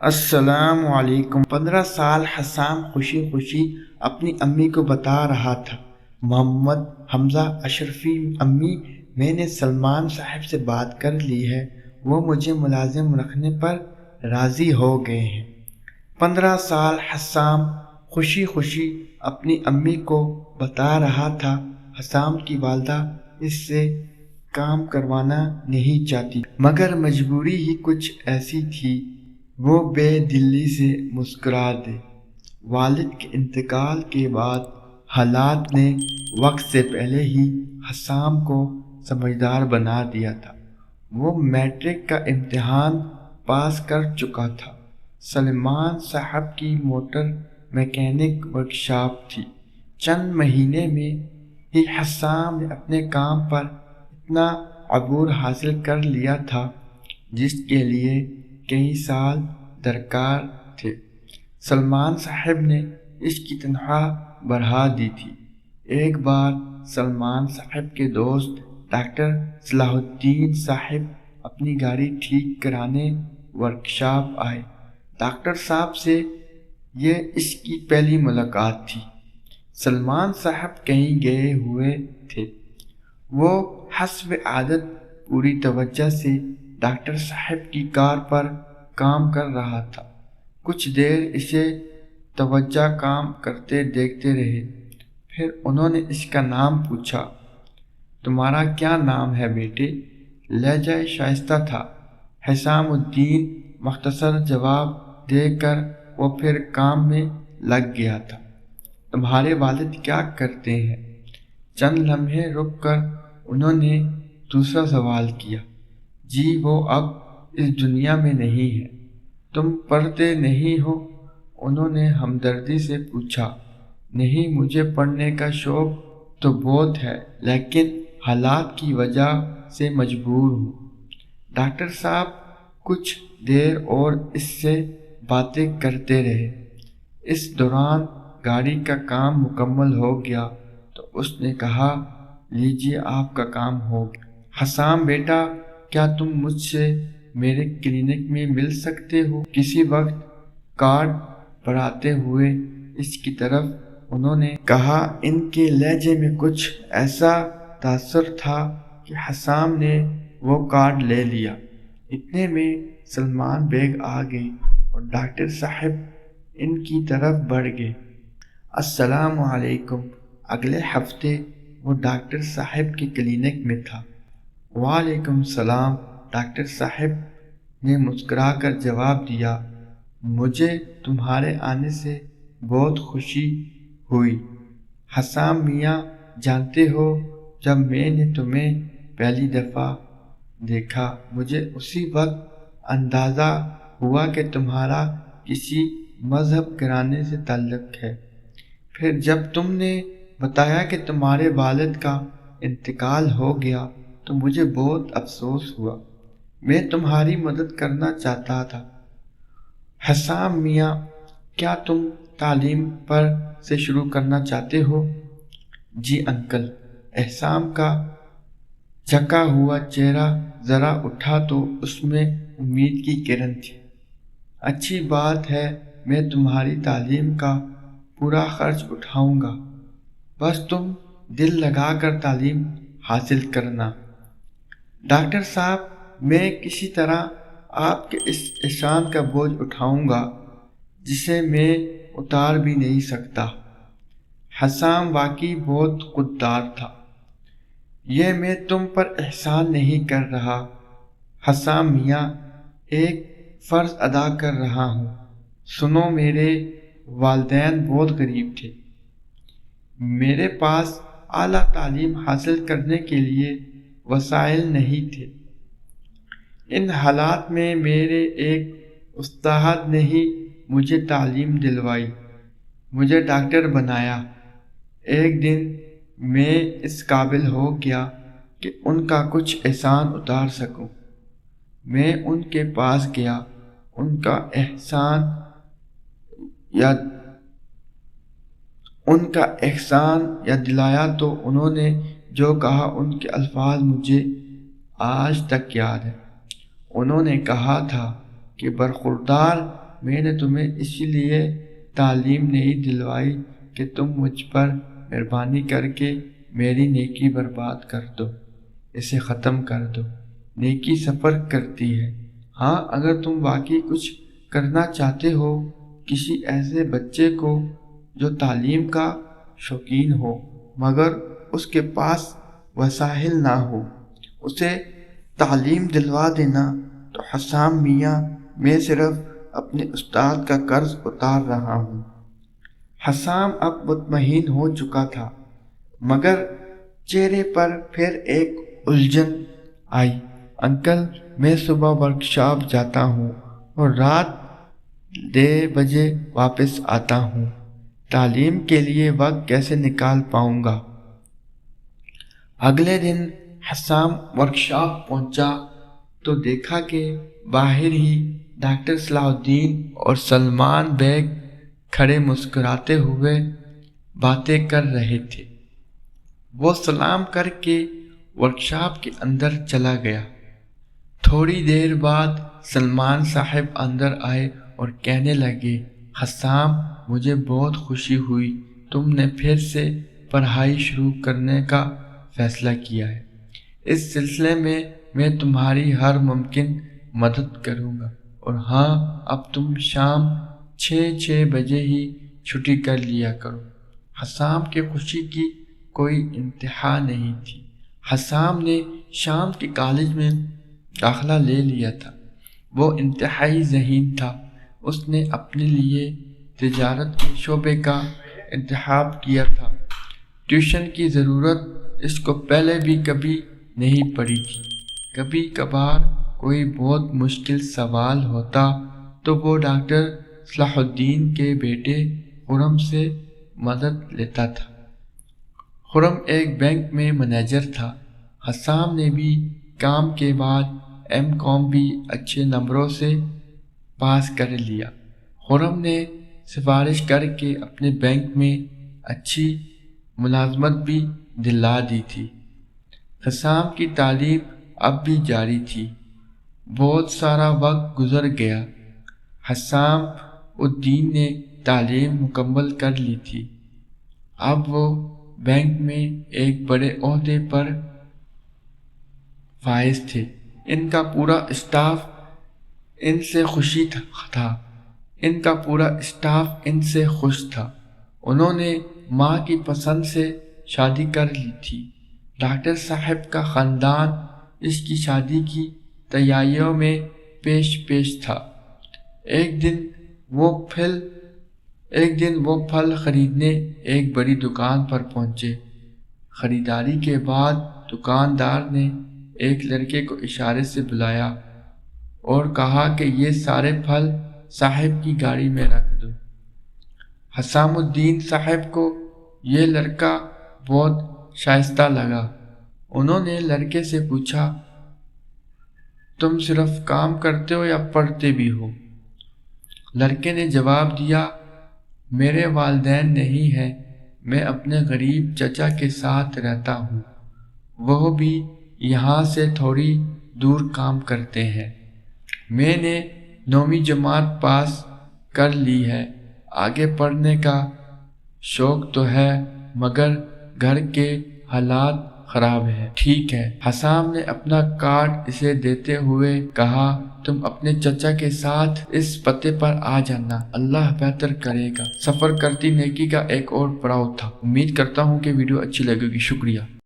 السلام علیکم۔ 15 سال حسام خوشی خوشی اپنی امی کو بتا رہا تھا، محمد حمزہ اشرفی امی، میں نے سلمان صاحب سے بات کر لی ہے، وہ مجھے ملازم رکھنے پر راضی ہو گئے ہیں۔ 15 سال حسام خوشی خوشی اپنی امی کو بتا رہا تھا، حسام کی والدہ اس سے کام کروانا نہیں چاہتی، مگر مجبوری ہی کچھ ایسی تھی، وہ بے دلی سے مسکرا دے۔ والد کے انتقال کے بعد حالات نے وقت سے پہلے ہی حسام کو سمجھدار بنا دیا تھا۔ وہ میٹرک کا امتحان پاس کر چکا تھا۔ سلمان صاحب کی موٹر میکینک ورکشاپ تھی۔ چند مہینے میں ہی حسام نے اپنے کام پر اتنا عبور حاصل کر لیا تھا جس کے لیے کئی سال درکار تھے۔ سلمان صاحب نے اس کی تنخواہ بڑھا دی تھی۔ ایک بار سلمان صاحب کے دوست ڈاکٹر صلاح الدین صاحب اپنی گاڑی ٹھیک کرانے ورکشاپ آئے۔ ڈاکٹر صاحب سے یہ اس کی پہلی ملاقات تھی۔ سلمان صاحب کہیں گئے ہوئے تھے۔ وہ حسب عادت پوری توجہ سے ڈاکٹر صاحب کی کار پر کام کر رہا تھا۔ کچھ دیر اسے توجہ کام کرتے دیکھتے رہے، پھر انہوں نے اس کا نام پوچھا۔ تمہارا کیا نام ہے بیٹے؟ لہجہ شائستہ تھا۔ حسام الدین مختصر جواب دے کر وہ پھر کام میں لگ گیا تھا۔ تمہارے والد کیا کرتے ہیں؟ چند لمحے رک کر انہوں نے دوسرا سوال کیا۔ جی وہ اب اس دنیا میں نہیں ہے۔ تم پڑھتے نہیں ہو؟ انہوں نے ہمدردی سے پوچھا۔ نہیں، مجھے پڑھنے کا شوق تو بہت ہے، لیکن حالات کی وجہ سے مجبور ہوں۔ ڈاکٹر صاحب کچھ دیر اور اس سے باتیں کرتے رہے۔ اس دوران گاڑی کا کام مکمل ہو گیا تو اس نے کہا، لیجیے آپ کا کام ہو گیا۔ حسام بیٹا، کیا تم مجھ سے میرے کلینک میں مل سکتے ہو؟ کسی وقت کارڈ بڑھاتے ہوئے اس کی طرف انہوں نے کہا۔ ان کے لہجے میں کچھ ایسا تاثر تھا کہ حسام نے وہ کارڈ لے لیا۔ اتنے میں سلمان بیگ آ گئی اور ڈاکٹر صاحب ان کی طرف بڑھ گئے۔ السلام علیکم۔ اگلے ہفتے وہ ڈاکٹر صاحب کی کلینک میں تھا۔ وعلیکم السلام، ڈاکٹر صاحب نے مسکرا کر جواب دیا۔ مجھے تمہارے آنے سے بہت خوشی ہوئی حسام میاں۔ جانتے ہو، جب میں نے تمہیں پہلی دفعہ دیکھا، مجھے اسی وقت اندازہ ہوا کہ تمہارا کسی مذہب گھرانے سے تعلق ہے۔ پھر جب تم نے بتایا کہ تمہارے والد کا انتقال ہو گیا تو مجھے بہت افسوس ہوا۔ میں تمہاری مدد کرنا چاہتا تھا۔ حسام میاں، کیا تم تعلیم پر سے شروع کرنا چاہتے ہو؟ جی انکل۔ حسام کا جھکا ہوا چہرہ ذرا اٹھا تو اس میں امید کی کرن تھی۔ اچھی بات ہے، میں تمہاری تعلیم کا پورا خرچ اٹھاؤں گا، بس تم دل لگا کر تعلیم حاصل کرنا۔ ڈاکٹر صاحب، میں کسی طرح آپ کے اس احسان کا بوجھ اٹھاؤں گا جسے میں اتار بھی نہیں سکتا۔ حسام واقعی بہت خوددار تھا۔ یہ میں تم پر احسان نہیں کر رہا حسام میاں، ایک فرض ادا کر رہا ہوں۔ سنو، میرے والدین بہت غریب تھے۔ میرے پاس اعلیٰ تعلیم حاصل کرنے کے لیے وسائل نہیں تھے۔ ان حالات میں میرے ایک استاد نے ہی مجھے تعلیم دلوائی، مجھے ڈاکٹر بنایا۔ ایک دن میں اس قابل ہو گیا کہ ان کا کچھ احسان اتار سکوں۔ میں ان کے پاس گیا، ان کا احسان یاد دلایا تو انہوں نے جو کہا ان کے الفاظ مجھے آج تک یاد ہے۔ انہوں نے کہا تھا کہ برخوردار میں نے تمہیں اسی لیے تعلیم نہیں دلوائی کہ تم مجھ پر مہربانی کر کے میری نیکی برباد کر دو، اسے ختم کر دو۔ نیکی سفر کرتی ہے۔ ہاں، اگر تم واقعی کچھ کرنا چاہتے ہو، کسی ایسے بچے کو جو تعلیم کا شوقین ہو مگر اس کے پاس وسائل نہ ہو، اسے تعلیم دلوا دینا۔ تو حسام میاں، میں صرف اپنے استاد کا قرض اتار رہا ہوں۔ حسام اب مطمئن ہو چکا تھا، مگر چہرے پر پھر ایک الجھن آئی۔ انکل، میں صبح ورکشاپ جاتا ہوں اور رات 10 بجے واپس آتا ہوں، تعلیم کے لیے وقت کیسے نکال پاؤں گا؟ اگلے دن حسام ورکشاپ پہنچا تو دیکھا کہ باہر ہی ڈاکٹر صلاح الدین اور سلمان بیگ کھڑے مسکراتے ہوئے باتیں کر رہے تھے۔ وہ سلام کر کے ورکشاپ کے اندر چلا گیا۔ تھوڑی دیر بعد سلمان صاحب اندر آئے اور کہنے لگے، حسام، مجھے بہت خوشی ہوئی تم نے پھر سے پڑھائی شروع کرنے کا فیصلہ کیا ہے۔ اس سلسلے میں تمہاری ہر ممکن مدد کروں گا، اور ہاں، اب تم شام 6 بجے ہی چھٹی کر لیا کرو۔ حسام کی خوشی کی کوئی انتہا نہیں تھی۔ حسام نے شام کے کالج میں داخلہ لے لیا تھا۔ وہ انتہائی ذہین تھا۔ اس نے اپنے لیے تجارت کے شعبے کا انتخاب کیا تھا۔ ٹیوشن کی ضرورت اس کو پہلے بھی کبھی نہیں پڑی تھی۔ کبھی کبھار کوئی بہت مشکل سوال ہوتا تو وہ ڈاکٹر صلاح الدین کے بیٹے خرم سے مدد لیتا تھا۔ خرم ایک بینک میں مینیجر تھا۔ حسام نے بھی کام کے بعد M.Com بھی اچھے نمبروں سے پاس کر لیا۔ خرم نے سفارش کر کے اپنے بینک میں اچھی ملازمت بھی دلا دی تھی۔ حسام کی تعلیم اب بھی جاری تھی۔ بہت سارا وقت گزر گیا۔ حسام الدین نے تعلیم مکمل کر لی تھی۔ اب وہ بینک میں ایک بڑے عہدے پر فائز تھے۔ ان کا پورا اسٹاف ان سے خوش تھا۔ انہوں نے ماں کی پسند سے شادی کر لی تھی۔ ڈاکٹر صاحب کا خاندان اس کی شادی کی تیاریوں میں پیش تھا۔ ایک دن وہ پھل خریدنے ایک بڑی دکان پر پہنچے۔ خریداری کے بعد دکاندار نے ایک لڑکے کو اشارے سے بلایا اور کہا کہ یہ سارے پھل صاحب کی گاڑی میں رکھ دو۔ حسام الدین صاحب کو یہ لڑکا بہت شائستہ لگا۔ انہوں نے لڑکے سے پوچھا، تم صرف کام کرتے ہو یا پڑھتے بھی ہو؟ لڑکے نے جواب دیا، میرے والدین نہیں ہیں، میں اپنے غریب چچا کے ساتھ رہتا ہوں، وہ بھی یہاں سے تھوڑی دور کام کرتے ہیں۔ میں نے 9ویں جماعت پاس کر لی ہے، آگے پڑھنے کا شوق تو ہے مگر گھر کے حالات خراب ہیں۔ ٹھیک ہے، حسام نے اپنا کارڈ اسے دیتے ہوئے کہا، تم اپنے چچا کے ساتھ اس پتے پر آ جانا، اللہ بہتر کرے گا۔ سفر کرتی نیکی کا ایک اور پڑاؤ تھا۔ امید کرتا ہوں کہ ویڈیو اچھی لگے گی۔ شکریہ۔